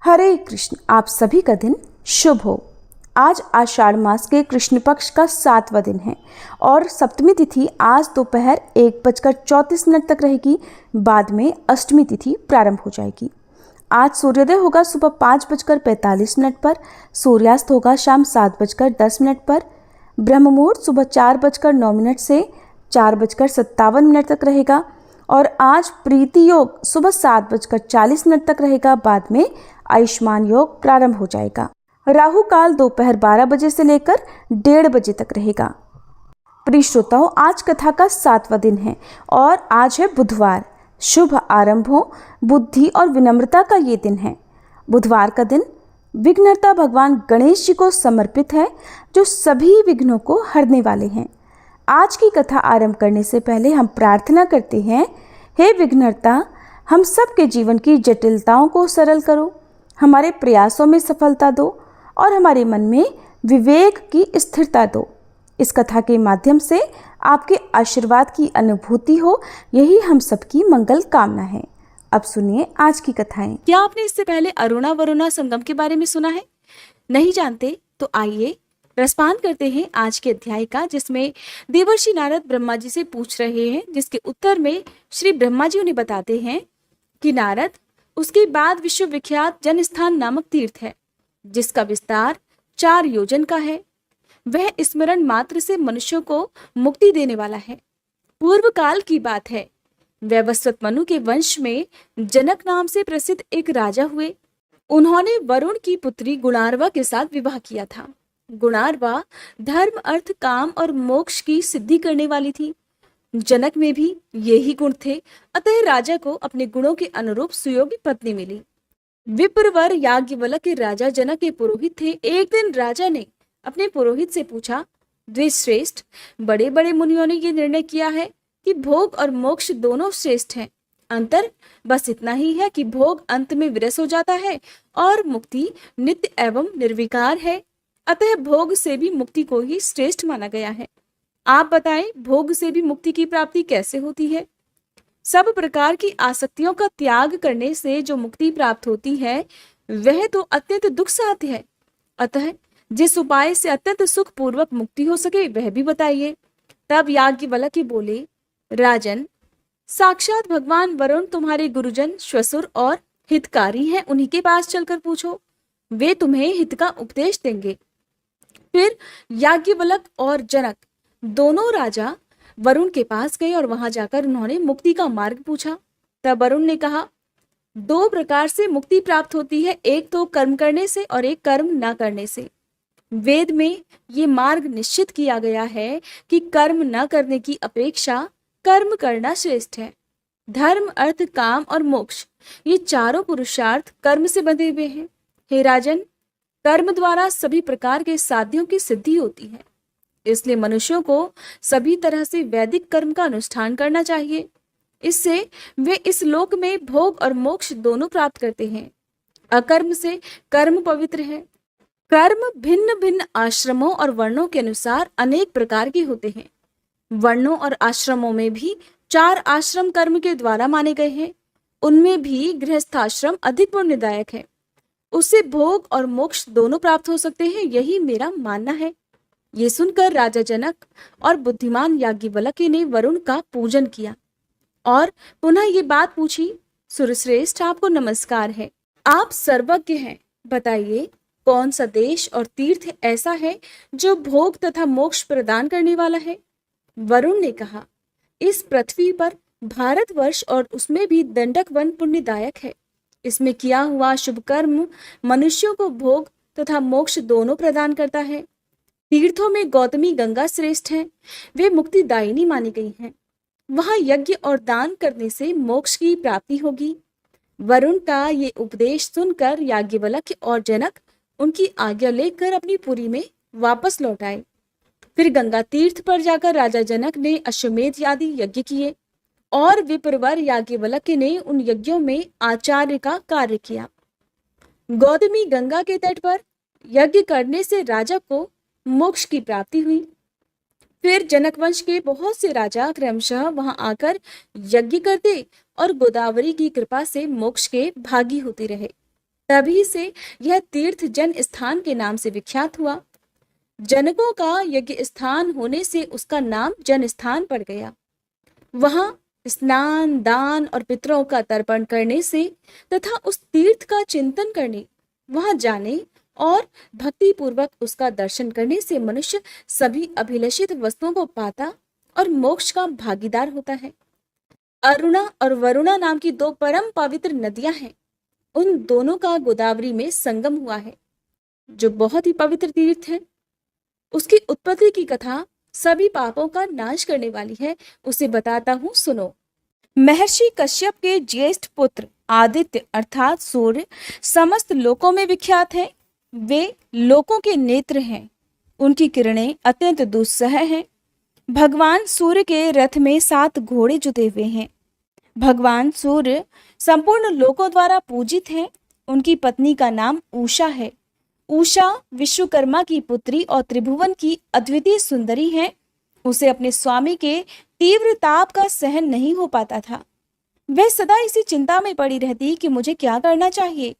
हरे कृष्ण। आप सभी का दिन शुभ हो। आज आषाढ़ मास के कृष्ण पक्ष का 7वां दिन है और सप्तमी तिथि आज दोपहर 1:34 तक रहेगी। बाद में अष्टमी तिथि प्रारंभ हो जाएगी। आज सूर्योदय होगा सुबह 5:45 पर, सूर्यास्त होगा शाम 7:10 पर, ब्रह्म मुहूर्त सुबह 4:09 से 4:57 तक रहेगा और आज प्रीति योग सुबह 7:40 तक रहेगा। बाद में आयुष्मान योग प्रारंभ हो जाएगा। राहु काल दोपहर 12 बजे से लेकर 1:30 बजे तक रहेगा। प्रिय श्रोताओं, आज कथा का 7वां दिन है और आज है बुधवार। शुभ आरंभों, बुद्धि और विनम्रता का ये दिन है। बुधवार का दिन विघ्नहर्ता भगवान गणेश जी को समर्पित है, जो सभी विघ्नों को हरने वाले हैं। आज की कथा आरंभ करने से पहले हम प्रार्थना करते हैं, हे विघ्नहर्ता, हम सबके जीवन की जटिलताओं को सरल करो, हमारे प्रयासों में सफलता दो और हमारे मन में विवेक की स्थिरता दो। इस कथा के माध्यम से आपके आशीर्वाद की अनुभूति हो, यही हम सबकी मंगल कामना है। अब सुनिए आज की कथाएं। क्या आपने इससे पहले अरुणा वरुणा संगम के बारे में सुना है? नहीं जानते तो आइए रसपान करते हैं आज के अध्याय का, जिसमें देवर्षि नारद ब्रह्मा जी से पूछ रहे हैं, जिसके उत्तर में श्री ब्रह्मा जी उन्हें बताते हैं कि नारद, उसके बाद विश्व विख्यात जनस्थान नामक तीर्थ है, जिसका विस्तार 4 योजन का है। वह स्मरण मात्र से मनुष्यों को मुक्ति देने वाला है। पूर्व काल की बात है, वैवस्वत मनु के वंश में जनक नाम से प्रसिद्ध एक राजा हुए। उन्होंने वरुण की पुत्री गुणारवा के साथ विवाह किया था। गुणारवा धर्म, अर्थ, काम और मोक्ष की सिद्धि करने वाली थी। जनक में भी यही गुण थे, अतः राजा को अपने गुणों के अनुरूप सुयोग्य पत्नी मिली। विप्रवर याज्ञवल्क्य के राजा जनक के पुरोहित थे। एक दिन राजा ने अपने पुरोहित से पूछा, द्विश्रेष्ठ, बड़े बड़े मुनियों ने यह निर्णय किया है कि भोग और मोक्ष दोनों श्रेष्ठ हैं। अंतर बस इतना ही है कि भोग अंत में विरस हो जाता है और मुक्ति नित्य एवं निर्विकार है। अतः भोग से भी मुक्ति को ही श्रेष्ठ माना गया है। आप बताएं, भोग से भी मुक्ति की प्राप्ति कैसे होती है? सब प्रकार की आसक्तियों का त्याग करने से जो मुक्ति प्राप्त होती है, वह तो अत्यंत दुख साध्य है। अतः जिस उपाय से अत्यंत सुख पूर्वक मुक्ति हो सके, वह भी बताइए। तब याज्ञवल्क्य बोले, राजन, साक्षात भगवान वरुण तुम्हारे गुरुजन, श्वशुर और हितकारी हैं, उन्हीं के पास चलकर पूछो, वे तुम्हें हित का उपदेश देंगे। फिर याज्ञवल्क्य और जनक दोनों राजा वरुण के पास गए और वहां जाकर उन्होंने मुक्ति का मार्ग पूछा। तब वरुण ने कहा, 2 प्रकार से मुक्ति प्राप्त होती है, एक तो कर्म करने से और एक कर्म न करने से। वेद में ये मार्ग निश्चित किया गया है कि कर्म न करने की अपेक्षा कर्म करना श्रेष्ठ है। धर्म, अर्थ, काम और मोक्ष, ये चारों पुरुषार्थ कर्म से बंधे हुए हैं। हे राजन, कर्म द्वारा सभी प्रकार के साध्यों की सिद्धि होती है, इसलिए मनुष्यों को सभी तरह से वैदिक कर्म का अनुष्ठान करना चाहिए। इससे वे इस लोक में भोग और मोक्ष दोनों प्राप्त करते हैं। अकर्म से कर्म पवित्र है। कर्म भिन्न भिन्न आश्रमों और वर्णों के अनुसार अनेक प्रकार के होते हैं। वर्णों और आश्रमों में भी 4 आश्रम कर्म के द्वारा माने गए हैं। उनमें भी गृहस्थाश्रम अधिक पुण्यदायक है। उससे भोग और मोक्ष दोनों प्राप्त हो सकते हैं, यही मेरा मानना है। ये सुनकर राजा जनक और बुद्धिमान याज्ञवल्क्य ने वरुण का पूजन किया और पुनः ये बात पूछी, सुरश्रेष्ठ, आपको नमस्कार है, आप सर्वज्ञ हैं, बताइए कौन सा देश और तीर्थ ऐसा है जो भोग तथा मोक्ष प्रदान करने वाला है? वरुण ने कहा, इस पृथ्वी पर भारतवर्ष और उसमें भी दंडक वन पुण्यदायक है। इसमें किया हुआ शुभ कर्म मनुष्यों को भोग तथा मोक्ष दोनों प्रदान करता है। तीर्थों में गौतमी गंगा श्रेष्ठ हैं, वे मुक्तिदायिनी मानी गई हैं। वहां यज्ञ और दान करने से मोक्ष की प्राप्ति होगी। वरुण का ये उपदेश सुनकर याज्ञवल्क्य और जनक उनकी आज्ञा लेकर अपनी पुरी में वापस लौट आए। फिर गंगा तीर्थ पर जाकर राजा जनक ने अश्वमेध आदि यज्ञ किए और विप्रवर याज्ञवल्क्य ने उन यज्ञों में आचार्य का कार्य किया। गौतमी गंगा के तट पर यज्ञ करने से राजा को मोक्ष की प्राप्ति हुई। फिर जनक वंश के बहुत से राजा क्रमशः वहां आकर यज्ञ करते और गोदावरी की कृपा से मोक्ष के भागी होते रहे। तभी से यह तीर्थ जन स्थान के नाम से विख्यात हुआ। जनकों का यज्ञ स्थान होने से उसका नाम जन स्थान पड़ गया। वहां स्नान, दान और पितरों का तर्पण करने से तथा उस तीर्थ का चिंतन करने, वहां जाने और भक्ति पूर्वक उसका दर्शन करने से मनुष्य सभी अभिलषित वस्तुओं को पाता और मोक्ष का भागीदार होता है। अरुणा और वरुणा नाम की दो परम पवित्र नदियां हैं। उन दोनों का गोदावरी में संगम हुआ है, जो बहुत ही पवित्र तीर्थ है। उसकी उत्पत्ति की कथा सभी पापों का नाश करने वाली है। उसे बताता हूँ, सुनो। महर्षि कश्यप के ज्येष्ठ पुत्र आदित्य अर्थात सूर्य समस्त लोकों में विख्यात है। वे लोकों के नेत्र हैं। उनकी किरणें अत्यंत दुस्सह हैं। भगवान सूर्य के रथ में 7 घोड़े जुते हुए हैं। भगवान सूर्य संपूर्ण लोकों द्वारा पूजित हैं। उनकी पत्नी का नाम उषा है। उषा विश्वकर्मा की पुत्री और त्रिभुवन की अद्वितीय सुंदरी है। उसे अपने स्वामी के तीव्र ताप का सहन नहीं हो पाता था। वह सदा इसी चिंता में पड़ी रहती कि मुझे क्या करना चाहिए।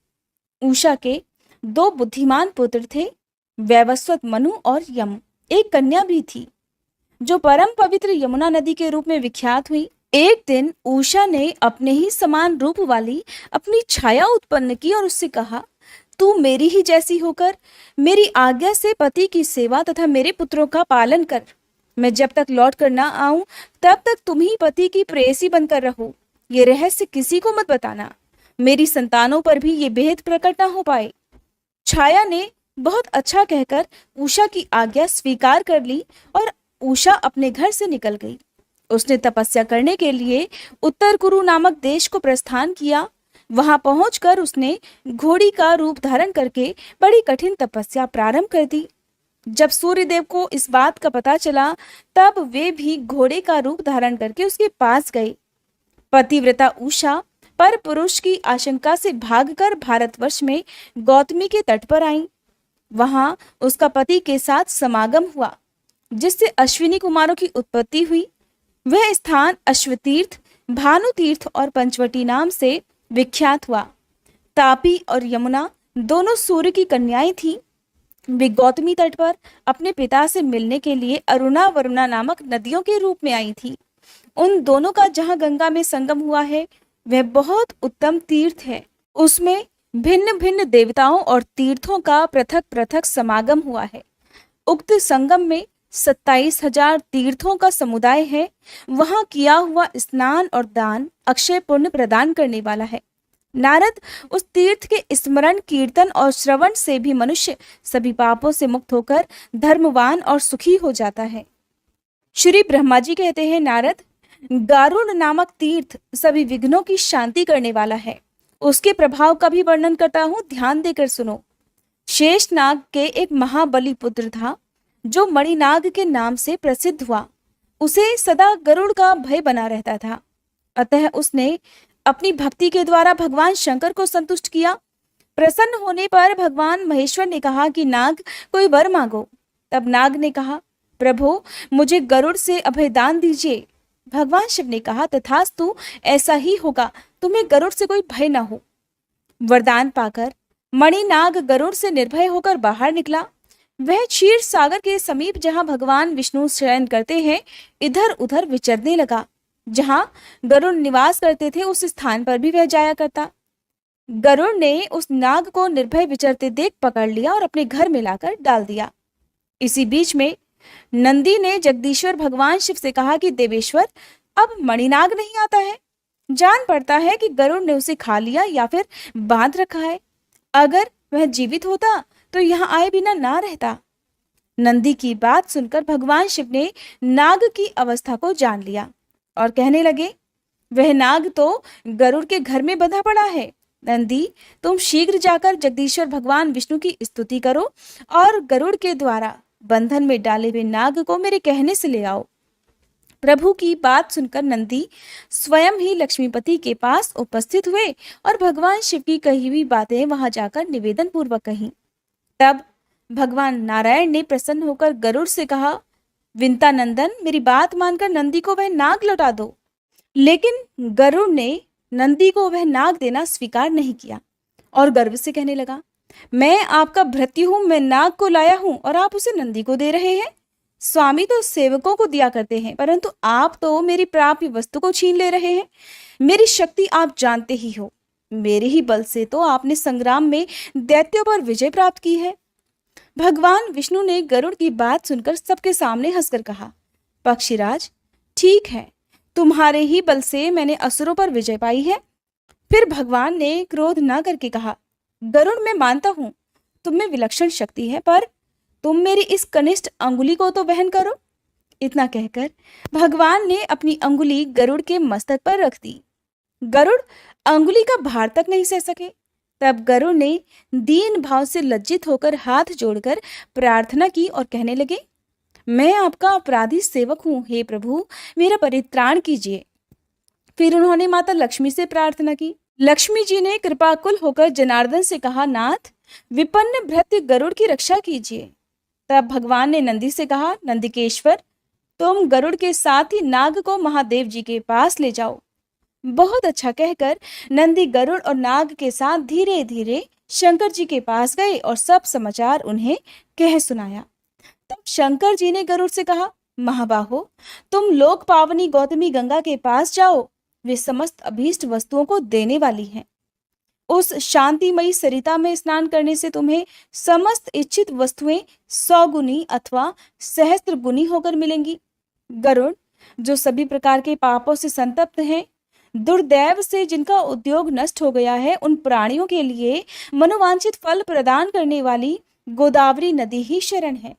उषा के 2 बुद्धिमान पुत्र थे, वैवस्वत मनु और यम। एक कन्या भी थी, जो परम पवित्र यमुना नदी के रूप में विख्यात हुई। एक दिन उषा ने अपने ही समान रूप वाली अपनी छाया उत्पन्न की और उससे कहा, तू मेरी ही जैसी होकर मेरी आज्ञा से पति की सेवा तथा मेरे पुत्रों का पालन कर। मैं जब तक लौट कर ना आऊं तब तक तुम ही पति की प्रेयसी बनकर रहो। ये रहस्य किसी को मत बताना। मेरी संतानों पर भी ये भेद प्रकट ना हो पाए। छाया ने बहुत अच्छा कहकर उषा की आज्ञा स्वीकार कर ली और उषा अपने घर से निकल गई। उसने तपस्या करने के लिए उत्तर कुरु नामक देश को प्रस्थान किया। वहां पहुंचकर उसने घोड़ी का रूप धारण करके बड़ी कठिन तपस्या प्रारंभ कर दी। जब सूर्यदेव को इस बात का पता चला, तब वे भी घोड़े का रूप धारण करके उसके पास गए। पतिव्रता उषा पर पुरुष की आशंका से भागकर भारतवर्ष में गौतमी के तट पर आई। वहां उसका पति के साथ समागम हुआ, जिससे अश्विनी कुमारों की उत्पत्ति हुई। वह स्थान अश्वतीर्थ, भानुतीर्थ और पंचवटी नाम से विख्यात हुआ। तापी और यमुना दोनों सूर्य की कन्याएं थीं। वे गौतमी तट पर अपने पिता से मिलने के लिए अरुणा वरुणा नामक नदियों के रूप में आई थी। उन दोनों का जहां गंगा में संगम हुआ है, वह बहुत उत्तम तीर्थ है। उसमें भिन्न भिन्न देवताओं और तीर्थों का पृथक पृथक समागम हुआ है। उक्त संगम में 27,000 तीर्थों का समुदाय है। वहां किया हुआ स्नान और दान अक्षय पुण्य प्रदान करने वाला है। नारद, उस तीर्थ के स्मरण, कीर्तन और श्रवण से भी मनुष्य सभी पापों से मुक्त होकर धर्मवान और सुखी हो जाता है। श्री ब्रह्मा जी कहते हैं, नारद, गारुड़ नामक तीर्थ सभी विघ्नों की शांति करने वाला है। उसके प्रभाव का भी वर्णन करता हूं, ध्यान देकर सुनो। शेषनाग के एक महाबली पुत्र था, जो मणिनाग के नाम से प्रसिद्ध हुआ। उसे सदा गरुड़ का भय बना रहता था। अतः उसने अपनी भक्ति के द्वारा भगवान शंकर को संतुष्ट किया। प्रसन्न होने पर भगवान महेश्वर ने कहा कि नाग, कोई वर मांगो। तब नाग ने कहा, प्रभु, मुझे गरुड़ से अभयदान दीजिए। भगवान शिव ने कहा, तथास्तु, ऐसा ही होगा, तुम्हें गरुड़ से कोई भय न हो। वरदान पाकर मणिनाग गरुड़ से निर्भय होकर बाहर निकला। वह क्षीर सागर के समीप, जहां भगवान विष्णु शयन करते हैं, इधर उधर विचरने लगा। जहां गरुड़ निवास करते थे, उस स्थान पर भी वह जाया करता। गरुड़ ने उस नाग को निर्भय विचरते देख पकड़ लिया और अपने घर में लाकर डाल दिया। इसी बीच में नंदी ने जगदीश्वर भगवान शिव से कहा कि देवेश्वर, अब मणिनाग नहीं आता है। जान पड़ता है कि गरुड़ ने उसे खा लिया या फिर बांध रखा है। अगर वह जीवित होता तो यहाँ आए बिना ना रहता। नंदी की बात सुनकर भगवान शिव ने नाग की अवस्था को जान लिया और कहने लगे, वह नाग तो गरुड़ के घर में बंधा पड़ा है। नंदी, तुम शीघ्र जाकर जगदीश्वर भगवान विष्णु की स्तुति करो और गरुड़ के द्वारा बंधन में डाले हुए नाग को मेरे कहने से ले आओ। प्रभु की बात सुनकर नंदी स्वयं ही लक्ष्मीपति के पास उपस्थित हुए और भगवान शिव की कही हुई बातें वहां जाकर निवेदन पूर्वक कही। तब भगवान नारायण ने प्रसन्न होकर गरुड़ से कहा, विंता नंदन, मेरी बात मानकर नंदी को वह नाग लौटा दो। लेकिन गरुड़ ने नंदी को वह नाग देना स्वीकार नहीं किया और गर्व से कहने लगा, मैं आपका भृत्य हूं, मैं नाग को लाया हूं और आप उसे नंदी को दे रहे हैं। स्वामी तो सेवकों को दिया करते हैं, परंतु आप तो मेरी प्राप्य वस्तु को छीन ले रहे हैं। मेरी शक्ति आप जानते ही हो, मेरे ही बल से तो आपने संग्राम में दैत्यों पर विजय प्राप्त की है। भगवान विष्णु ने गरुड़ की बात सुनकर सबके सामने हंसकर कहा, पक्षीराज, ठीक है, तुम्हारे ही बल से मैंने असुरों पर विजय पाई है। फिर भगवान ने क्रोध न करके कहा, गरुड़, मैं मानता हूं तुम में विलक्षण शक्ति है, पर तुम मेरी इस कनिष्ठ अंगुली को तो वहन करो। इतना कहकर भगवान ने अपनी अंगुली गरुड़ के मस्तक पर रख दी। गरुड़ अंगुली का भार तक नहीं सह सके। तब गरुड़ ने दीन भाव से लज्जित होकर हाथ जोड़कर प्रार्थना की और कहने लगे, मैं आपका अपराधी सेवक हूं, हे प्रभु, मेरा परित्राण कीजिए। फिर उन्होंने माता लक्ष्मी से प्रार्थना की। लक्ष्मी जी ने कृपाकुल होकर जनार्दन से कहा, नाथ, विपन्न भृत्य गरुड़ की रक्षा कीजिए। तब भगवान ने नंदी से कहा, नंदिकेश्वर, तुम गरुड़ के साथ ही नाग को महादेव जी के पास ले जाओ। बहुत अच्छा कहकर नंदी गरुड़ और नाग के साथ धीरे धीरे शंकर जी के पास गए और सब समाचार उन्हें कह सुनाया। तब शंकर जी ने गरुड़ से कहा, महाबाहो, तुम लोक पावनी गौतमी गंगा के पास जाओ, वे समस्त अभीष्ट वस्तुओं को देने वाली हैं। उस शांतिमयी सरिता में स्नान करने से तुम्हें समस्त इच्छित वस्तुएं 100 गुनी अथवा सहस्त्र गुनी होकर मिलेंगी। गरुड़, जो सभी प्रकार के पापों से संतप्त हैं, दुर्दैव से जिनका उद्योग नष्ट हो गया है, उन प्राणियों के लिए मनोवांछित फल प्रदान करने वाली गोदावरी नदी ही शरण है।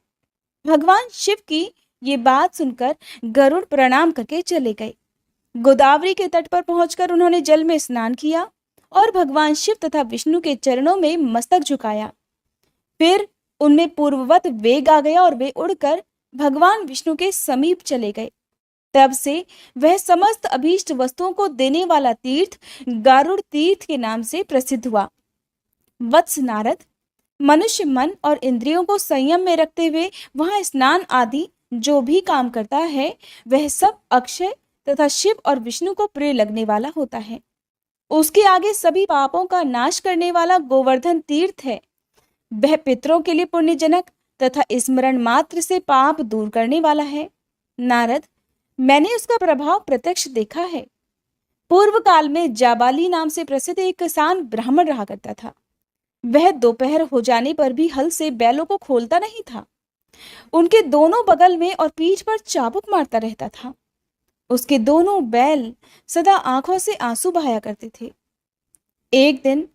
भगवान शिव की ये बात सुनकर गरुड़ प्रणाम करके चले गए। गोदावरी के तट पर पहुंचकर उन्होंने जल में स्नान किया और भगवान शिव तथा विष्णु के चरणों में मस्तक झुकाया। फिर उनमें पूर्ववत वेग आ गया और वे उड़कर भगवान विष्णु के समीप चले गए। तब से वह समस्त अभीष्ट वस्तुओं को देने वाला तीर्थ गारुड़ तीर्थ के नाम से प्रसिद्ध हुआ। वत्स नारद, मनुष्य मन और इंद्रियों को संयम में रखते हुए वहां स्नान आदि जो भी काम करता है, वह सब अक्षय तथा शिव और विष्णु को प्रिय लगने वाला होता है। उसके आगे सभी पापों का नाश करने वाला गोवर्धन तीर्थ है। वह पितरों के लिए पुण्यजनक तथा स्मरण मात्र से पाप दूर करने वाला है। नारद, मैंने उसका प्रभाव प्रत्यक्ष देखा है। पूर्व काल में जाबाली नाम से प्रसिद्ध एक किसान ब्राह्मण रहा करता था। वह दोपहर हो जाने पर भी हल से बैलों को खोलता नहीं था। उनके दोनों बगल में और पीठ पर चाबुक मारता रहता था। उसके दोनों बैल सदा आंखों से आंसू बहाया करते थे। एक दिन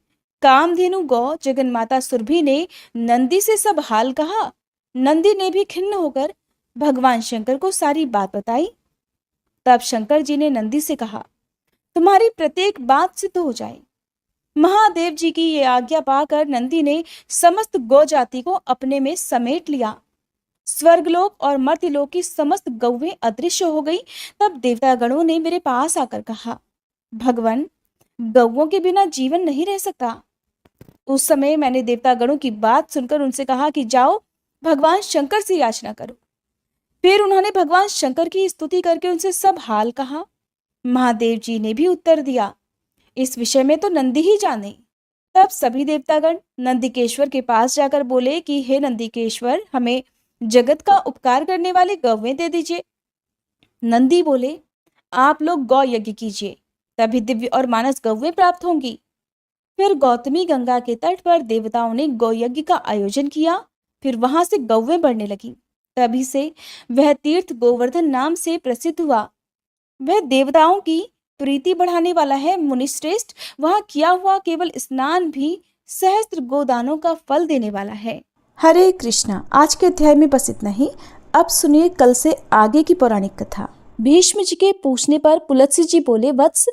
कामधेनु गौ जगन्माता सुरभि ने नंदी से सब हाल कहा। नंदी ने भी खिन्न होकर भगवान शंकर को सारी बात बताई। तब शंकर जी ने नंदी से कहा, तुम्हारी प्रत्येक बात सिद्ध हो जाए। महादेव जी की ये आज्ञा पाकर नंदी ने समस्त गौ जाति को अपने में समेट लिया। स्वर्गलोक और मर्त्यलोक की समस्त गौवें अदृश्य हो गई। तब देवतागणों ने मेरे पास आकर कहा, भगवान, गौओं के बिना जीवन नहीं रह सकता। उस समय मैंने देवतागणों की बात सुनकर उनसे कहा कि जाओ भगवान शंकर से याचना करो। फिर उन्होंने भगवान शंकर की स्तुति करके उनसे सब हाल कहा। महादेव जी ने भी उत्तर दिया, इस विषय में तो नंदी ही जाने। तब सभी देवतागण नंदिकेश्वर के पास जाकर बोले कि हे नंदिकेश्वर, हमें जगत का उपकार करने वाले गौवें दे दीजिए। नंदी बोले, आप लोग गौ यज्ञ कीजिए, तभी दिव्य और मानस गौवें प्राप्त होंगी। फिर गौतमी गंगा के तट पर देवताओं ने गौ यज्ञ का आयोजन किया। फिर वहां से गौवें बढ़ने लगी। तभी से वह तीर्थ गोवर्धन नाम से प्रसिद्ध हुआ। वह देवताओं की प्रीति बढ़ाने वाला है। मुनिश्रेष्ठ, वहां किया हुआ केवल स्नान भी सहस्त्र गोदानों का फल देने वाला है। हरे कृष्णा। आज के अध्याय में बस इतना ही। अब सुनिए कल से आगे की पौराणिक कथा। भीष्म जी के पूछने पर पुलत्स्य जी बोले, वत्स,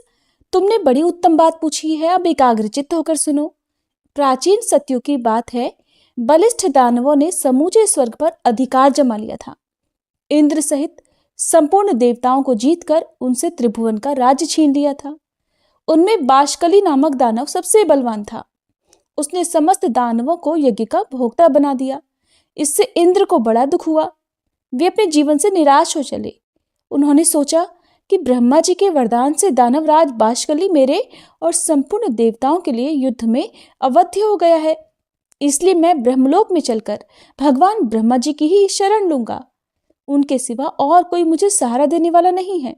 तुमने बड़ी उत्तम बात पूछी है, अब एकाग्रचित्त होकर सुनो। प्राचीन सत्यों की बात है, बलिष्ठ दानवों ने समूचे स्वर्ग पर अधिकार जमा लिया था। इंद्र सहित संपूर्ण देवताओं को जीतकर उनसे त्रिभुवन का राज्य छीन लिया था। उनमें बाष्कली नामक दानव सबसे बलवान था। उसने समस्त दानवों को यज्ञ का भोक्ता बना दिया। इससे इंद्र को बड़ा दुख हुआ। वे अपने जीवन से निराश हो चले। उन्होंने सोचा कि ब्रह्मा जी के वरदान से दानवराज बाशकली मेरे और संपूर्ण देवताओं के लिए युद्ध में अवध्य हो गया है। इसलिए मैं ब्रह्मलोक में चलकर भगवान ब्रह्मा जी की ही शरण लूंगा। उनके सिवा और कोई मुझे सहारा देने वाला नहीं है।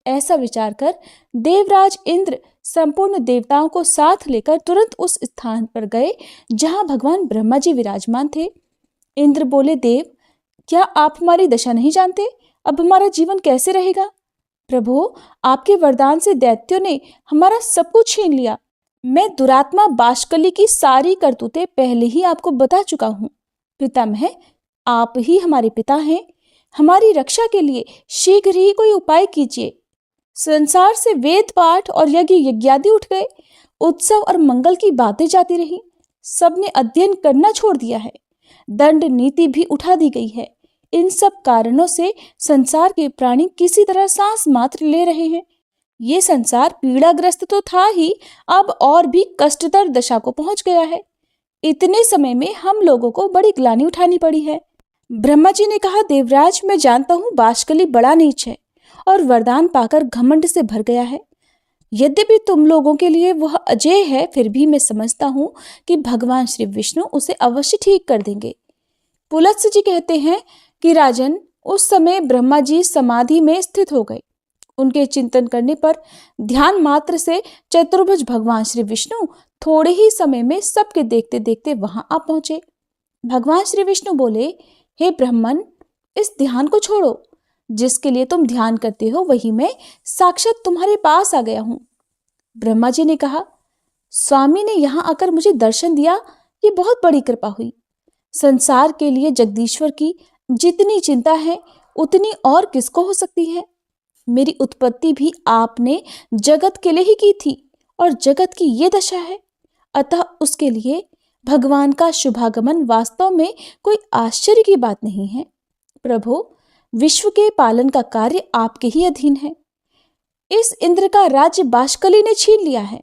ऐसा विचार कर देवराज इंद्र संपूर्ण देवताओं को साथ लेकर तुरंत उस स्थान पर गए जहां भगवान ब्रह्मा जी विराजमान थे। इंद्र बोले, देव, क्या आप हमारी दशा नहीं जानते? अब हमारा जीवन कैसे रहेगा? प्रभु, आपके वरदान से दैत्यों ने हमारा सब कुछ छीन लिया। मैं दुरात्मा बाशकली की सारी करतूतें पहले ही आपको बता चुका हूँ। पितामह, आप ही हमारे पिता हैं। हमारी रक्षा के लिए शीघ्र ही कोई उपाय कीजिए। संसार से वेद पाठ और यज्ञ यज्ञादि उठ गए। उत्सव और मंगल की बातें जाती रही। सबने अध्ययन करना छोड़ दिया है। दंड नीति भी उठा दी गई है। इन सब कारणों से संसार के प्राणी किसी तरह सांस मात्र ले रहे हैं। ये संसार पीड़ाग्रस्त तो था ही, अब और भी कष्टतर दशा को पहुंच गया है। इतने समय में हम लोगों को बड़ी ग्लानि उठानी पड़ी है। ब्रह्मा जी ने कहा, देवराज, मैं जानता हूँ बाशकली बड़ा नीच है और वरदान पाकर घमंड से भर गया है। यद्यपि तुम लोगों के लिए वह अजेय है, फिर भी मैं समझता हूँ कि भगवान श्री विष्णु उसे अवश्य ठीक कर देंगे। पुलत्स्य जी कहते हैं कि राजन, उस समय ब्रह्मा जी समाधि में स्थित हो गए। उनके चिंतन करने पर ध्यान मात्र से चतुर्भुज भगवान श्री विष्णु थोड़े ही समय में सबके देखते देखते वहां आ पहुंचे। भगवान श्री विष्णु बोले, हे ब्राह्मण, इस ध्यान को छोड़ो। जिसके लिए तुम ध्यान करते हो वही मैं साक्षात तुम्हारे पास आ गया हूं। ब्रह्मा जी ने कहा, स्वामी ने यहां आकर मुझे दर्शन दिया, ये बहुत बड़ी कृपा हुई। संसार के लिए जगदीश्वर की जितनी चिंता है उतनी और किसको हो सकती है। मेरी उत्पत्ति भी आपने जगत के लिए ही की थी और जगत की ये दशा है, अतः उसके लिए भगवान का शुभागमन वास्तव में कोई आश्चर्य की बात नहीं है। प्रभु, विश्व के पालन का कार्य आपके ही अधीन है। इस इंद्र का राज्य बाशकली ने छीन लिया है।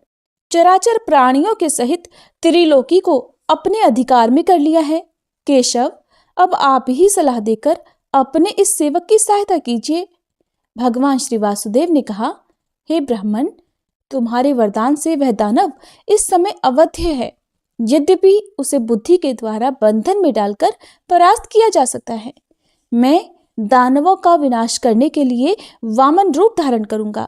चराचर प्राणियों के सहित त्रिलोकी को अपने अधिकार में कर लिया है। केशव, अब आप ही सलाह देकर अपने इस सेवक की सहायता कीजिए। भगवान श्री वासुदेव ने कहा, हे ब्राह्मण, तुम्हारे वरदान से वह दानव इस समय अवध्य है। यद्यपि उसे बुद्धि के द्वारा बंधन में डालकर परास्त किया जा सकता है। मैं दानवों का विनाश करने के लिए वामन रूप धारण करूंगा।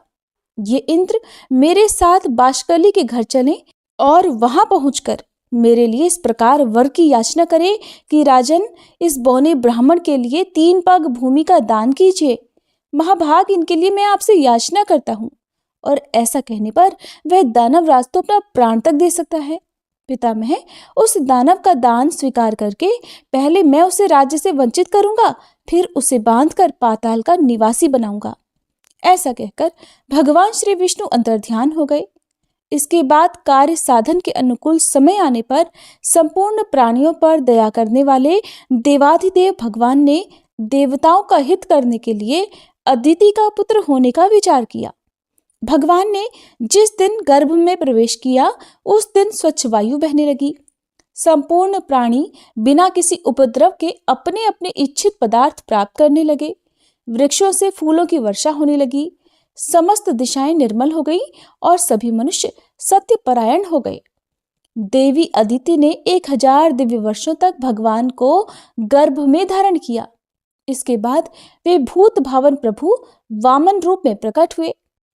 ये इंद्र मेरे साथ बाशकली के घर चलें और वहां पहुंचकर मेरे लिए इस प्रकार वर की याचना करे कि राजन, इस बौने ब्राह्मण के लिए 3 पग भूमि का दान कीजिए। महाभाग, इनके लिए मैं आपसे याचना करता हूँ। और ऐसा कहने पर वह दानव राज तो अपना प्राण तक दे सकता है। पितामह, उस दानव का दान स्वीकार करके पहले मैं उसे राज्य से वंचित करूंगा, फिर उसे बांधकर पाताल का निवासी बनाऊंगा। ऐसा कहकर भगवान श्री विष्णु अंतर्ध्यान हो गए। इसके बाद कार्य साधन के अनुकूल समय आने पर संपूर्ण प्राणियों पर दया करने वाले देवाधिदेव भगवान ने देवताओं का हित करने के लिए अदिति का पुत्र होने का विचार किया। भगवान ने जिस दिन गर्भ में प्रवेश किया उस दिन स्वच्छ वायु बहने लगी। संपूर्ण प्राणी बिना किसी उपद्रव के अपने अपने इच्छित पदार्थ प्राप्त करने लगे। वृक्षों से फूलों की वर्षा होने लगी। समस्त दिशाएं निर्मल हो गई और सभी मनुष्य सत्य परायण हो गए। देवी अदिति ने 1000 दिव्य वर्षों तक भगवान को गर्भ में धारण किया। इसके बाद वे भूत भावन प्रभु वामन रूप में प्रकट हुए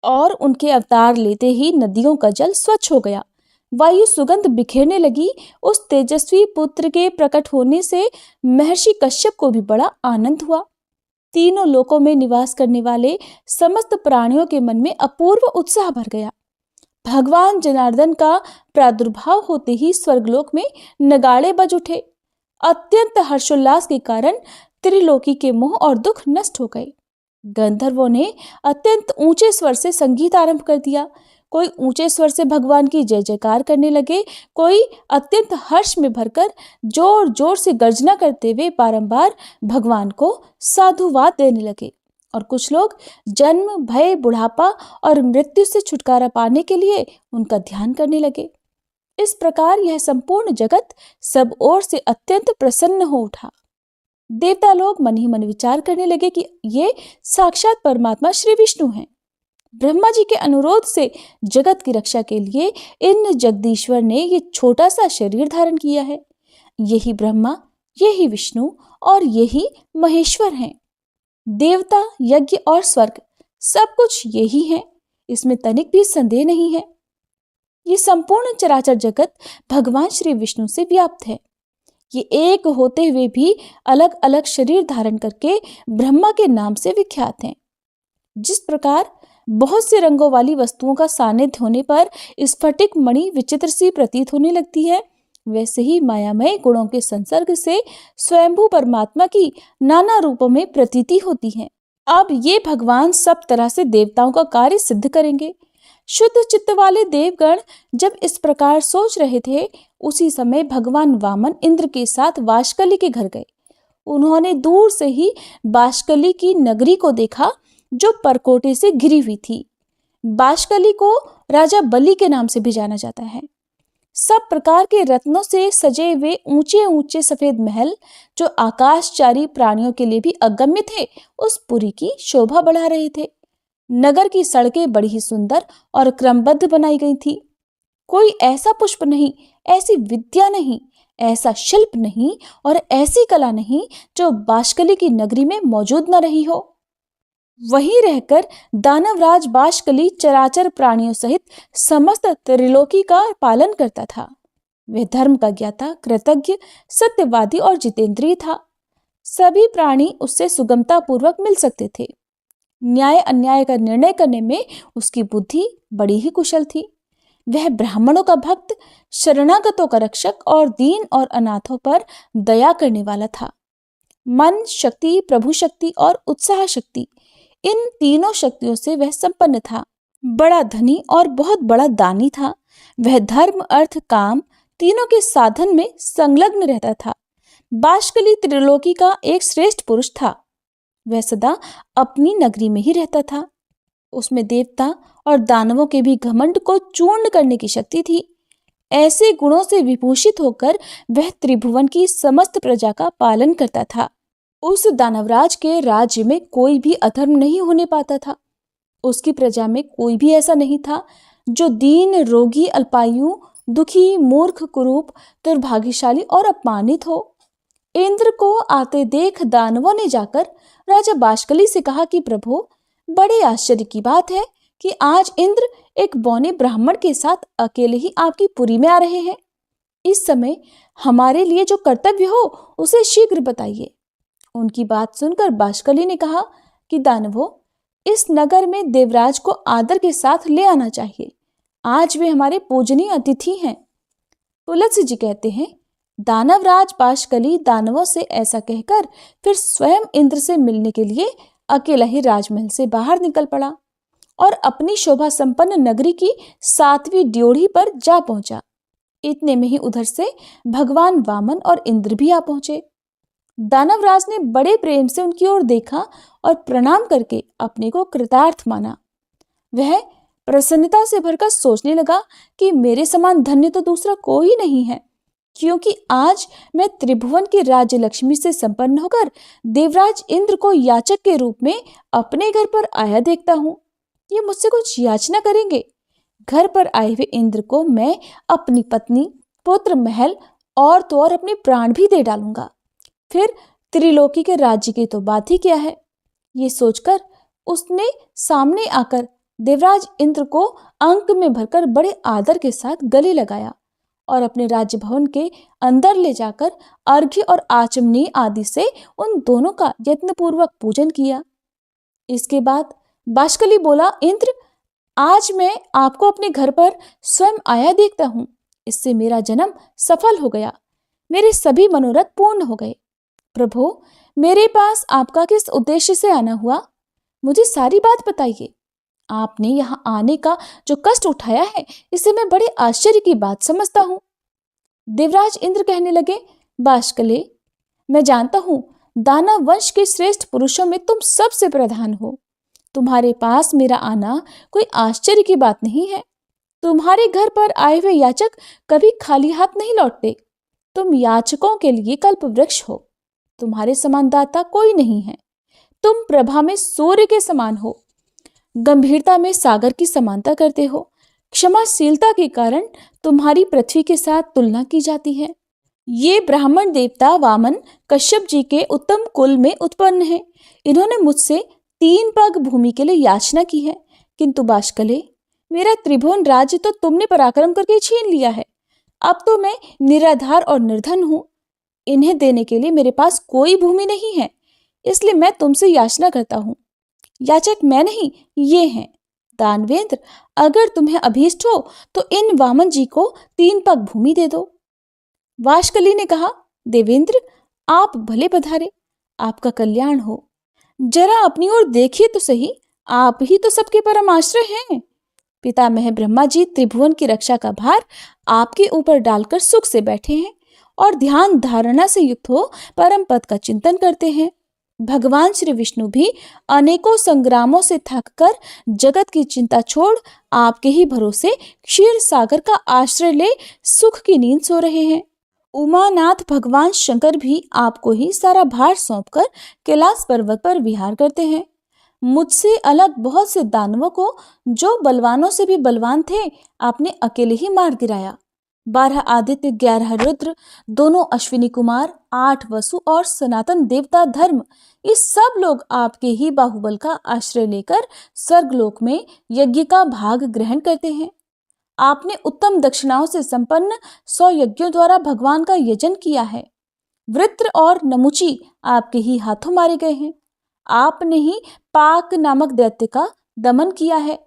और उनके अवतार लेते ही नदियों का जल स्वच्छ हो गया। वायु सुगंध बिखेरने लगी। उस तेजस्वी पुत्र के प्रकट होने से महर्षि कश्यप को भी बड़ा आनंद हुआ। तीनों लोकों में निवास करने वाले समस्त प्राणियों के मन में अपूर्व उत्साह भर गया। भगवान जनार्दन का प्रादुर्भाव होते ही स्वर्गलोक में नगाड़े बज उठे। अत्यंत हर्षोल्लास के कारण त्रिलोकी के मोह और दुख नष्ट हो गए। गंधर्वों ने अत्यंत ऊंचे स्वर से संगीत आरंभ कर दिया। कोई ऊंचे स्वर से भगवान की जय जयकार करने लगे, कोई अत्यंत हर्ष में भरकर जोर जोर से गर्जना करते हुए बारंबार भगवान को साधुवाद देने लगे, और कुछ लोग जन्म, भय, बुढ़ापा और मृत्यु से छुटकारा पाने के लिए उनका ध्यान करने लगे। इस प्रकार यह संपूर्ण जगत सब ओर से अत्यंत प्रसन्न हो उठा। देवता लोग मन ही मन विचार करने लगे कि ये साक्षात परमात्मा श्री विष्णु हैं। ब्रह्मा जी के अनुरोध से जगत की रक्षा के लिए इन जगदीश्वर ने ये छोटा सा शरीर धारण किया है। यही ब्रह्मा, यही विष्णु और यही महेश्वर हैं। देवता, यज्ञ और स्वर्ग सब कुछ यही है, इसमें तनिक भी संदेह नहीं है। ये संपूर्ण चराचर जगत भगवान श्री विष्णु से व्याप्त है। ये एक होते हुए भी अलग अलग शरीर धारण करके ब्रह्मा के नाम से विख्यात हैं। जिस प्रकार बहुत से रंगों वाली वस्तुओं का सानिध्य होने पर स्फटिक मणि विचित्र सी प्रतीत होने लगती है, वैसे ही मायामय गुणों के संसर्ग से स्वयंभू परमात्मा की नाना रूपों में प्रतीति होती है। अब ये भगवान सब तरह से देवताओं का कार्य सिद्ध करेंगे। शुद्ध चित्त वाले देवगण जब इस प्रकार सोच रहे थे, उसी समय भगवान वामन इंद्र के साथ वाशकली के घर गए। उन्होंने दूर से ही बाशकली की नगरी को देखा, जो परकोटे से घिरी हुई थी। बाशकली को राजा बलि के नाम से भी जाना जाता है। सब प्रकार के रत्नों से सजे हुए ऊंचे ऊंचे सफेद महल, जो आकाशचारी प्राणियों के लिए भी अगम्य थे, उस पुरी की शोभा बढ़ा रहे थे। नगर की सड़कें बड़ी ही सुंदर और क्रमबद्ध बनाई गई थी। कोई ऐसा पुष्प नहीं, ऐसी विद्या नहीं, ऐसा शिल्प नहीं और ऐसी कला नहीं जो बाशकली की नगरी में मौजूद न रही हो। वहीं रहकर दानवराज बाशकली चराचर प्राणियों सहित समस्त त्रिलोकी का पालन करता था। वह धर्म का ज्ञाता, कृतज्ञ, सत्यवादी और जितेंद्रिय था। सभी प्राणी उससे सुगमता पूर्वक मिल सकते थे। न्याय अन्याय का निर्णय करने में उसकी बुद्धि बड़ी ही कुशल थी। वह ब्राह्मणों का भक्त, शरणागतों का रक्षक और दीन और अनाथों पर दया करने वाला था। मन शक्ति, प्रभु शक्ति और उत्साह शक्ति, इन तीनों शक्तियों से वह संपन्न था। बड़ा धनी और बहुत बड़ा दानी था। वह धर्म, अर्थ, काम तीनों के साधन में संलग्न रहता था। बाशकली त्रिलोकी का एक श्रेष्ठ पुरुष था। वह सदा अपनी नगरी में ही रहता था। उसमें देवता और दानवों के भी घमंड को चूर्ण करने की शक्ति थी। ऐसे गुणों से विभूषित होकर वह त्रिभुवन की समस्त प्रजा का पालन करता था। उस दानवराज के राज्य में कोई भी अधर्म नहीं होने पाता था। उसकी प्रजा में कोई भी ऐसा नहीं था जो दीन, रोगी, अल्पायु, दुखी, मूर्ख, कुरूप, दुर्भाग्यशाली और अपमानित हो। इंद्र को आते देख दानवों ने जाकर राजा बाशकली से कहा कि प्रभु, बड़े आश्चर्य की बात है कि आज इंद्र एक बौने ब्राह्मण के साथ अकेले ही आपकी पुरी में आ रहे हैं। इस समय हमारे लिए जो कर्तव्य हो उसे शीघ्र बताइए। उनकी बात सुनकर बाशकली ने कहा कि दानवों, इस नगर में देवराज को आदर के साथ ले आना चाहिए। आज वे हमारे पूजनीय अतिथि हैं। तुलसी जी कहते हैं, दानवराज बाशकली दानवों से ऐसा कहकर फिर स्वयं इंद्र से मिलने के लिए अकेला ही राजमहल से बाहर निकल पड़ा और अपनी शोभा संपन्न नगरी की 7वीं ड्योढ़ी पर जा पहुंचा। इतने में ही उधर से भगवान वामन और इंद्र भी आ पहुंचे। दानवराज ने बड़े प्रेम से उनकी ओर देखा और प्रणाम करके अपने को कृतार्थ माना। वह प्रसन्नता से भरकर सोचने लगा कि मेरे समान धन्य तो दूसरा कोई नहीं है, क्योंकि आज मैं त्रिभुवन की राज्य लक्ष्मी से संपन्न होकर देवराज इंद्र को याचक के रूप में अपने घर पर आया देखता हूँ। ये मुझसे कुछ याचना करेंगे। घर पर आए हुए इंद्र को मैं अपनी पत्नी, पुत्र, महल और तो और अपने प्राण भी दे डालूंगा। फिर त्रिलोकी के राज्य की तो बात ही क्या है। ये सोचकर उसने सामने आकर देवराज इंद्र को अंक में भरकर बड़े आदर के साथ गले लगाया और अपने राज्य भवन के अंदर ले जाकर अर्घ्य और आचमनी आदि से उन दोनों का यत्नपूर्वक पूजन किया। इसके बाद बाशकली बोला, इंद्र, आज मैं आपको अपने घर पर स्वयं आया देखता हूँ। इससे मेरा जन्म सफल हो गया, मेरे सभी मनोरथ पूर्ण हो गए। प्रभु, मेरे पास आपका किस उद्देश्य से आना हुआ, मुझे सारी बात बताइए। आपने यहाँ आने का जो कष्ट उठाया है, इसे मैं बड़े आश्चर्य की बात समझता हूँ। देवराज इंद्र कहने लगे, बाशकले, मैं जानता हूँ दानव वंश के श्रेष्ठ पुरुषों में तुम सबसे प्रधान हो। तुम्हारे पास मेरा आना कोई आश्चर्य की बात नहीं है। तुम्हारे घर पर आए हुए याचक कभी खाली हाथ नहीं लौटते। तुम याचकों के लिए कल्प वृक्ष हो। तुम्हारे समान दाता कोई नहीं है। तुम प्रभा में सूर्य के समान हो, गंभीरता में सागर की समानता करते हो। क्षमाशीलता के कारण तुम्हारी पृथ्वी के साथ तुलना की जाती है। ये ब्राह्मण देवता वामन कश्यप जी के उत्तम कुल में उत्पन्न है। इन्होंने मुझसे 3 पग भूमि के लिए याचना की है, किंतु बाष्कले, मेरा त्रिभुवन राज्य तो तुमने पराक्रम करके छीन लिया है। अब तो मैं निराधार और निर्धन हूं। इन्हें देने के लिए मेरे पास कोई भूमि नहीं है, इसलिए मैं तुमसे याचना करता हूं। याचक मैं नहीं, ये हैं। दानवेंद्र, अगर तुम्हें अभीष्ट हो तो इन वामन जी को 3 पग भूमि दे दो। वाष्कली ने कहा, देवेंद्र, आप भले पधारे, आपका कल्याण हो। जरा अपनी ओर देखिए तो सही, आप ही तो सबके परम आश्रय हैं। पितामह ब्रह्मा जी त्रिभुवन की रक्षा का भार आपके ऊपर डालकर सुख से बैठे हैं और ध्यान धारणा से युक्त हो परम पद का चिंतन करते हैं। भगवान श्री विष्णु भी अनेकों संग्रामों से थककर जगत की चिंता छोड़ आपके ही भरोसे क्षीर सागर का आश्रय ले सुख की नींद सो रहे हैं। उमानाथ भगवान शंकर भी आपको ही सारा भार सौंपकर कैलाश पर्वत पर विहार करते हैं। मुझसे अलग बहुत से दानवों को, जो बलवानों से भी बलवान थे, आपने अकेले ही मार गिराया। 12 आदित्य, 11 रुद्र, दोनों अश्विनी कुमार, 8 वसु और सनातन देवता धर्म, ये सब लोग आपके ही बाहुबल का आश्रय लेकर स्वर्गलोक में यज्ञ का भाग ग्रहण करते हैं। आपने उत्तम दक्षिणाओं से संपन्न 100 यज्ञों द्वारा भगवान का यजन किया है। वृत्र और नमुची आपके ही हाथों मारे गए हैं। आपने ही पाक नामक दैत्य का दमन किया है।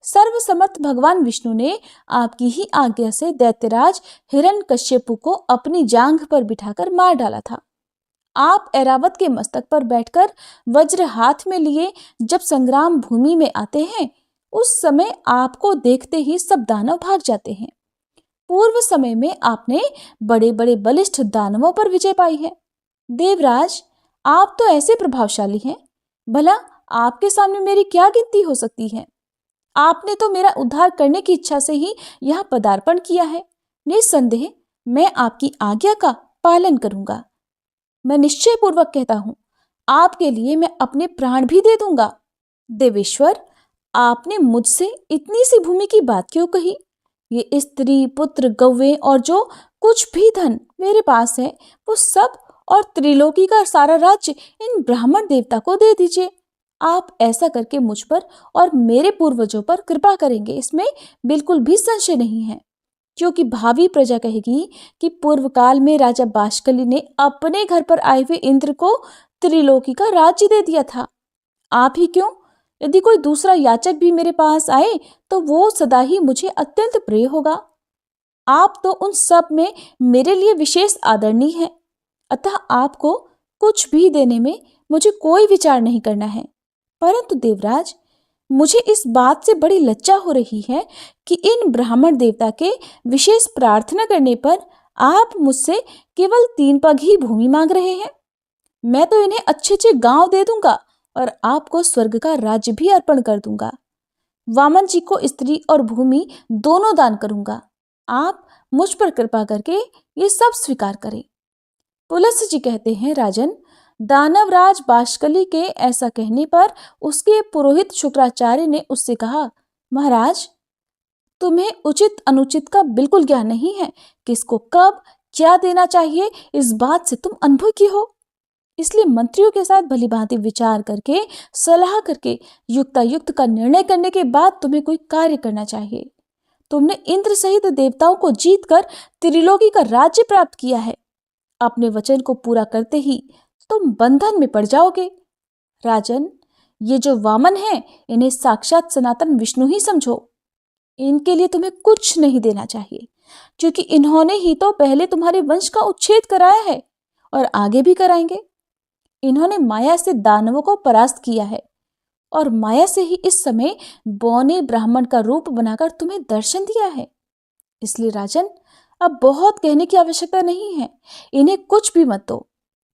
सर्वसमर्थ भगवान विष्णु ने आपकी ही आज्ञा से दैत्यराज हिरण्यकश्यपु को अपनी जांघ पर बिठाकर मार डाला था। आप ऐरावत के मस्तक पर बैठकर वज्र हाथ में लिए जब संग्राम भूमि में आते हैं, उस समय आपको देखते ही सब दानव भाग जाते हैं। पूर्व समय में आपने बड़े बड़े बलिष्ठ दानवों पर विजय पाई है। देवराज, आप तो ऐसे प्रभावशाली हैं, भला आपके सामने मेरी क्या गिनती हो सकती है। आपने तो मेरा उद्धार करने की इच्छा से ही यहाँ पदार्पण किया है। निस्संदेह मैं आपकी आज्ञा का पालन करूंगा। मैं निश्चय पूर्वक कहता हूं, आपके लिए मैं अपने प्राण भी दे दूंगा। देवेश्वर, आपने मुझसे इतनी सी भूमि की बात क्यों कही? ये स्त्री, पुत्र, गौवें और जो कुछ भी धन मेरे पास है, वो सब और त्रिलोकी का सारा राज्य इन ब्राह्मण देवता को दे दीजिए। आप ऐसा करके मुझ पर और मेरे पूर्वजों पर कृपा करेंगे, इसमें बिल्कुल भी संशय नहीं है। क्योंकि भावी प्रजा कहेगी कि पूर्व काल में राजा बाष्कली ने अपने घर पर आए हुए इंद्र को त्रिलोकी का राज्य दे दिया था। आप ही क्यों, यदि कोई दूसरा याचक भी मेरे पास आए तो वो सदा ही मुझे अत्यंत प्रिय होगा। आप तो उन सब में मेरे लिए विशेष आदरणीय है, अतः आपको कुछ भी देने में मुझे कोई विचार नहीं करना है। परंतु देवराज, मुझे इस बात से बड़ी लज्जा हो रही है कि इन ब्राह्मण देवता के विशेष प्रार्थना करने पर आप मुझसे केवल 3 पग ही भूमि मांग रहे हैं। मैं तो इन्हें अच्छे अच्छे गांव दे दूंगा और आपको स्वर्ग का राज्य भी अर्पण कर दूंगा। वामन जी को स्त्री और भूमि दोनों दान करूंगा। आप मुझ पर कृपा करके ये सब स्वीकार करें। पुलस्त्य जी कहते हैं, राजन, दानवराज बाष्कली के ऐसा कहने पर उसके पुरोहित शुक्राचार्य ने उससे कहा, महाराज, तुम्हें उचित अनुचित का बिल्कुल ज्ञान नहीं है। किसको कब क्या देना चाहिए इस बात से तुम अनुभव की हो। इसलिए मंत्रियों के साथ भली भांति विचार करके, सलाह करके युक्तायुक्त का निर्णय करने के बाद तुम्हें कोई कार्य करना चाहिए। तुमने इंद्र सहित देवताओं को जीतकर त्रिलोकी का राज्य प्राप्त किया है। अपने वचन को पूरा करते ही तुम बंधन में पड़ जाओगे। राजन, ये जो वामन हैं, इन्हें साक्षात सनातन विष्णु ही समझो। इनके लिए तुम्हें कुछ नहीं देना चाहिए, क्योंकि इन्होंने ही तो पहले तुम्हारे वंश का उच्छेद कराया है और आगे भी कराएंगे। इन्होंने माया से दानवों को परास्त किया है और माया से ही इस समय बौने ब्राह्मण का रूप बनाकर तुम्हें दर्शन दिया है। इसलिए राजन, अब बहुत कहने की आवश्यकता नहीं है। इन्हें कुछ भी मत दो।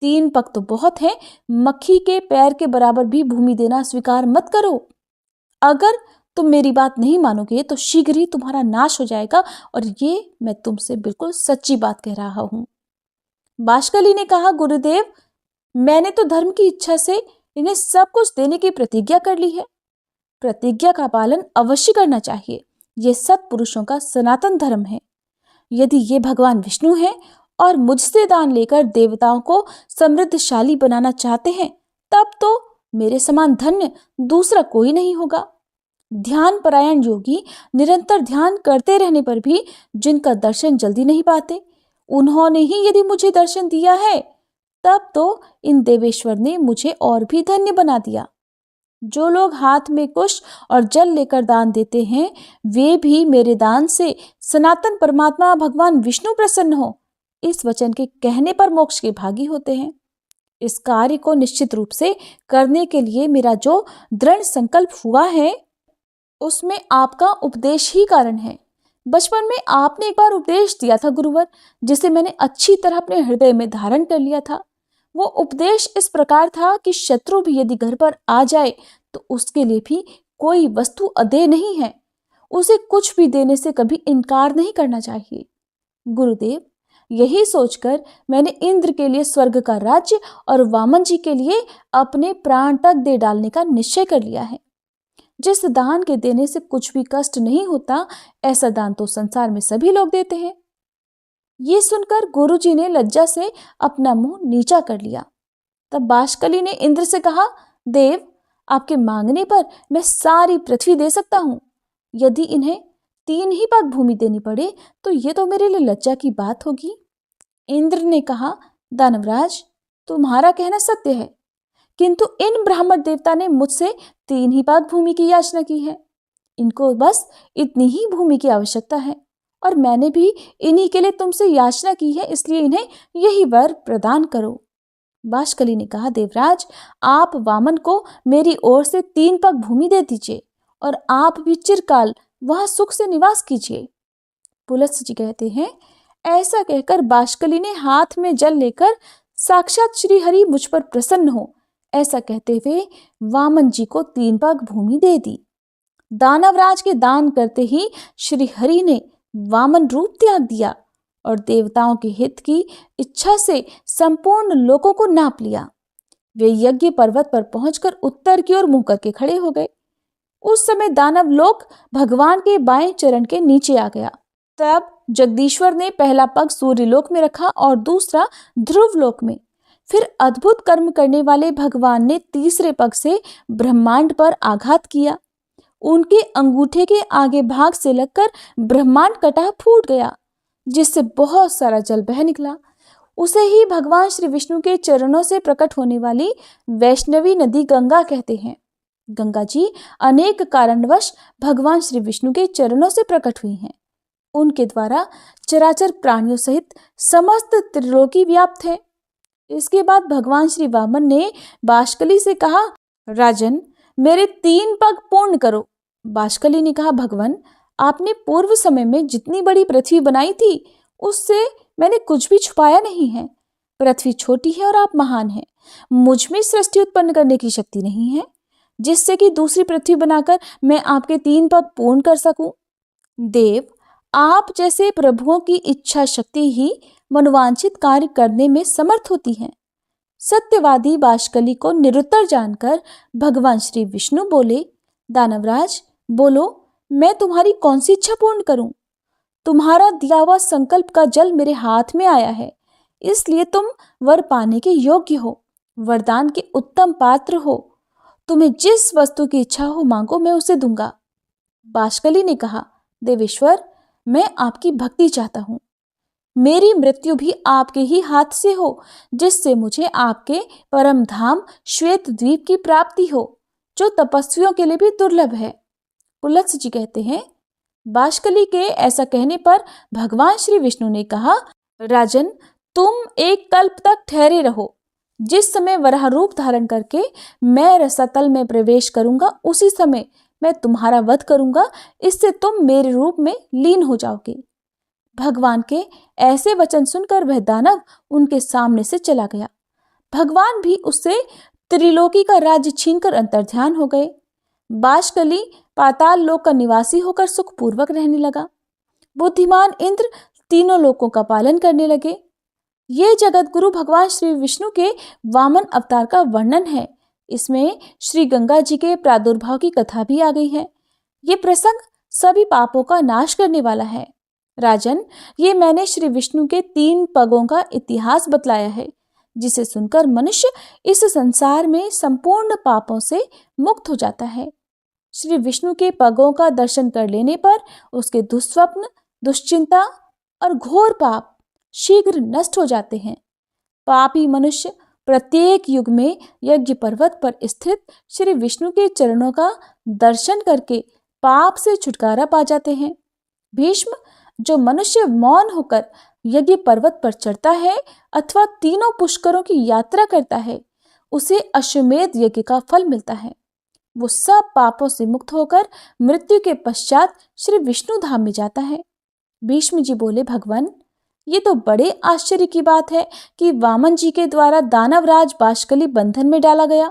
3 पग तो बहुत है, मक्खी के पैर के बराबर भी भूमि देना स्वीकार मत करो। अगर तुम मेरी बात नहीं मानोगे तो शीघ्र ही तुम्हारा नाश हो जाएगा, और ये मैं तुमसे बिल्कुल सच्ची बात कह रहा हूं। बाष्कली ने कहा, गुरुदेव, मैंने तो धर्म की इच्छा से इन्हें सब कुछ देने की प्रतिज्ञा कर ली है। प्रतिज्ञा का पालन अवश्य करना चाहिए। ये सत्पुरुषों का सनातन धर्म है। यदि ये भगवान विष्णु हैं और मुझसे दान लेकर देवताओं को समृद्धशाली बनाना चाहते हैं, तब तो मेरे समान धन्य दूसरा कोई नहीं होगा। ध्यान परायण योगी निरंतर ध्यान करते रहने पर भी जिनका दर्शन जल्दी नहीं पाते, उन्होंने ही यदि मुझे दर्शन दिया है, तब तो इन देवेश्वर ने मुझे और भी धन्य बना दिया। जो लोग हाथ में कुश और जल लेकर दान देते हैं, वे भी मेरे दान से सनातन परमात्मा भगवान विष्णु प्रसन्न हो, इस वचन के कहने पर मोक्ष के भागी होते हैं। इस कार्य को निश्चित रूप से करने के लिए मेरा जो दृढ़ संकल्प हुआ है, उसमें आपका उपदेश ही कारण है। बचपन में आपने एक बार उपदेश दिया था गुरुवर, जिसे मैंने अच्छी तरह अपने हृदय में धारण कर लिया था। वो उपदेश इस प्रकार था कि शत्रु भी यदि घर पर आ जाए तो उसके लिए भी कोई वस्तु अदेय नहीं है, उसे कुछ भी देने से कभी इनकार नहीं करना चाहिए। गुरुदेव, यही सोचकर मैंने इंद्र के लिए स्वर्ग का राज्य और वामन जी के लिए अपने प्राण तक दे डालने का निश्चय कर लिया है। जिस दान के देने से कुछ भी कष्ट नहीं होता, ऐसा दान तो संसार में सभी लोग देते हैं। ये सुनकर गुरुजी ने लज्जा से अपना मुंह नीचा कर लिया। तब बाष्कली ने इंद्र से कहा, देव, आपके मांगने पर मैं सारी पृथ्वी दे सकता हूँ। यदि इन्हें 3 ही पग भूमि देनी पड़े तो ये तो मेरे लिए लज्जा की बात होगी। इंद्र ने कहा, दानवराज, तुम्हारा कहना सत्य है, किंतु इन ब्राह्मण देवता ने मुझसे 3 ही पग भूमि की याचना की है। इनको बस इतनी ही भूमि की आवश्यकता है और मैंने भी इन्हीं के लिए तुमसे याचना की है, इसलिए इन्हें यही वर प्रदान करो। बाष्कली ने कहा, देवराज, आप वामन को मेरी ओर से 3 पग भूमि दे दीजिए और आप भी चिरकाल वहां सुख से निवास कीजिए। पुलत्स्य जी कहते हैं, ऐसा कहकर बाष्कली ने हाथ में जल लेकर साक्षात श्री हरि मुझ पर प्रसन्न हो, ऐसा कहते हुए वामन जी को 3 पग भूमि दे दी। दानवराज के दान करते ही श्री हरि ने वामन रूप त्याग दिया और देवताओं के हित की इच्छा से संपूर्ण लोकों को नाप लिया। वे यज्ञ पर्वत पर पहुंचकर उत्तर की ओर मुंह करके खड़े हो गए। उस समय दानव लोक भगवान के बाएं चरण के नीचे आ गया। तब जगदीश्वर ने पहला पग सूर्य लोक में रखा और दूसरा ध्रुव लोक में। फिर अद्भुत कर्म करने वाले भगवान ने तीसरे पग से ब्रह्मांड पर आघात किया। उनके अंगूठे के आगे भाग से लगकर ब्रह्मांड कटा फूट गया, जिससे बहुत सारा जल बह निकला। उसे ही भगवान श्री विष्णु के चरणों से प्रकट होने वाली वैष्णवी नदी गंगा कहते हैं। गंगा जी अनेक कारणवश भगवान श्री विष्णु के चरणों से प्रकट हुई हैं। उनके द्वारा चराचर प्राणियों सहित समस्त त्रिलोकी व्याप्त है। इसके बाद भगवान श्री वामन ने बाष्कली से कहा, राजन, मेरे 3 पग पूर्ण करो। बाष्कली ने कहा, भगवान, आपने पूर्व समय में जितनी बड़ी पृथ्वी बनाई थी, उससे मैंने कुछ भी छुपाया नहीं है। पृथ्वी छोटी है और आप महान हैं। मुझ में सृष्टि उत्पन्न करने की शक्ति नहीं है, जिससे कि दूसरी पृथ्वी बनाकर मैं आपके 3 पग पूर्ण कर सकूं। देव, आप जैसे प्रभुओं की इच्छा शक्ति ही मनोवांछित कार्य करने में समर्थ होती है। सत्यवादी बाष्कली को निरुत्तर जानकर भगवान श्री विष्णु बोले, दानवराज, बोलो, मैं तुम्हारी कौन सी इच्छा पूर्ण करूं? तुम्हारा दिया हुआ संकल्प का जल मेरे हाथ में आया है, इसलिए तुम वर पाने के योग्य हो, वरदान के उत्तम पात्र हो। तुम्हें जिस वस्तु की इच्छा हो मांगो, मैं उसे दूंगा। बाष्कली ने कहा, देवेश्वर, मैं आपकी भक्ति चाहता हूँ। मेरी मृत्यु भी आपके ही हाथ से हो, जिससे मुझे आपके परम धाम श्वेत द्वीप की प्राप्ति हो, जो तपस्वियों के लिए भी दुर्लभ है। पुलत्स्य जी कहते हैं, बाष्कली के ऐसा कहने पर भगवान श्री विष्णु ने कहा, राजन, तुम एक कल्प तक ठहरे रहो। जिस समय वराह रूप धारण करके मैं रसातल में प्रवेश करूंगा, उसी समय मैं तुम्हारा वध करूंगा। इससे तुम मेरे रूप में लीन हो जाओगे। भगवान के ऐसे वचन सुनकर वह दानव उनके सामने से चला गया। भगवान भी उससे त्रिलोकी का राज्य छीनकर अंतर्ध्यान हो गए। बाष्कली पाताल लोक का निवासी होकर सुखपूर्वक रहने लगा। बुद्धिमान इंद्र तीनों लोकों का पालन करने लगे। ये जगत गुरु भगवान श्री विष्णु के वामन अवतार का वर्णन है। इसमें श्री गंगा जी के प्रादुर्भाव की कथा भी आ गई है। ये प्रसंग सभी पापों का नाश करने वाला है। राजन, ये मैंने श्री विष्णु के 3 पगों का इतिहास बतलाया है, जिसे सुनकर मनुष्य इस संसार में संपूर्ण पापों से मुक्त हो जाता है। श्री विष्णु के पगों का दर्शन कर लेने पर उसके दुस्वप्न, दुश्चिंता और घोर पाप शीघ्र नष्ट हो जाते हैं। पापी मनुष्य प्रत्येक युग में यज्ञ पर्वत पर स्थित श्री विष्णु के चरणों का दर्शन करके पाप से छुटकारा पा जाते हैं। भीष्म, जो मनुष्य मौन होकर यज्ञ पर्वत पर चढ़ता है अथवा 3 पुष्करों की यात्रा करता है, उसे अश्वमेध यज्ञ का फल मिलता है। वो सब पापों से मुक्त होकर मृत्यु के पश्चात श्री विष्णु धाम में जाता है। भीष्म जी बोले, भगवान, ये तो बड़े आश्चर्य की बात है कि वामन जी के द्वारा दानवराज बाष्कली बंधन में डाला गया।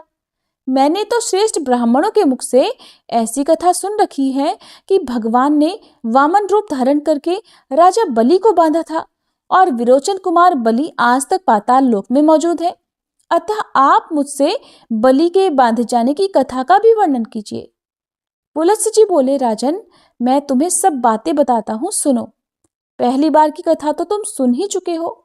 मैंने तो श्रेष्ठ ब्राह्मणों के मुख से ऐसी कथा सुन रखी है कि भगवान ने वामन रूप धारण करके राजा बलि को बांधा था और विरोचन कुमार बलि आज तक पाताल लोक में मौजूद है। अतः आप मुझसे बलि के बांधे जाने की कथा का भी वर्णन कीजिए। पुलत्स्य जी बोले, राजन, मैं तुम्हें सब बातें बताता हूँ, सुनो। पहली बार की कथा तो तुम सुन ही चुके हो।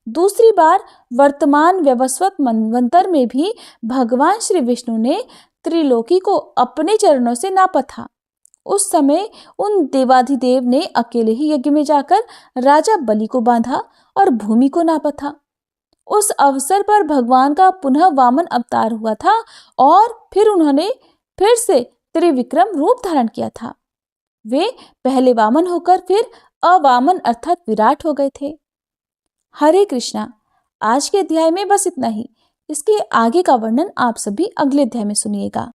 दूसरी बार वर्तमान व्यवस्वत मनवंतर में भी भगवान श्री विष्णु ने त्रिलोकी को अपने चरणों से नापा था। उस समय उन देवाधिदेव ने अकेले ही यज्ञ में जाकर राजा बलि को बांधा और भूमि को नापा था। उस अवसर पर भगवान का पुनः वामन अवतार हुआ था और फिर उन्होंने फिर से त्रिविक्रम रूप धारण किया था। वे पहले वामन होकर फिर अवामन अर्थात विराट हो गए थे। हरे कृष्णा। आज के अध्याय में बस इतना ही। इसके आगे का वर्णन आप सभी अगले अध्याय में सुनिएगा।